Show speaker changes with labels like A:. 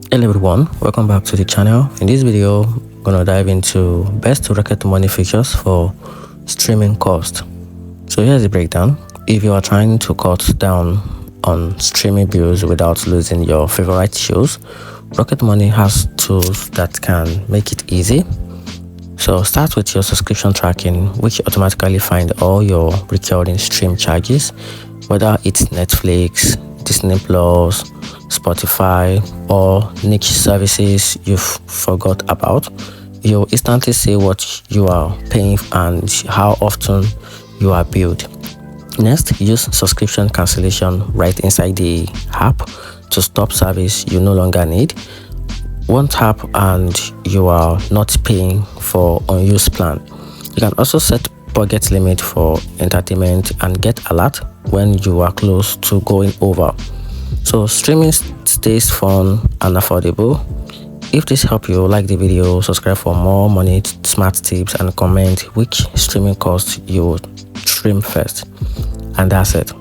A: Hello everyone, welcome back to the channel. In this video, I'm gonna dive into best rocket money features for streaming cost. So here's the breakdown. If you are trying to cut down on streaming bills without losing your favorite shows, Rocket Money has tools that can make it easy. So start with your subscription tracking, which automatically find all your recurring stream charges, whether it's Netflix, Disney Plus, Spotify, or niche services you've forgot about. You'll instantly see what you are paying and how often you are billed. Next, use subscription cancellation right inside the app to stop service you no longer need. One tap and you are not paying for unused plan. You can also set budget limit for entertainment and get alert when you are close to going over. So streaming stays fun and affordable. If this helped you, like the video, subscribe for more money smart tips, and comment which streaming cost you would stream first. And that's it.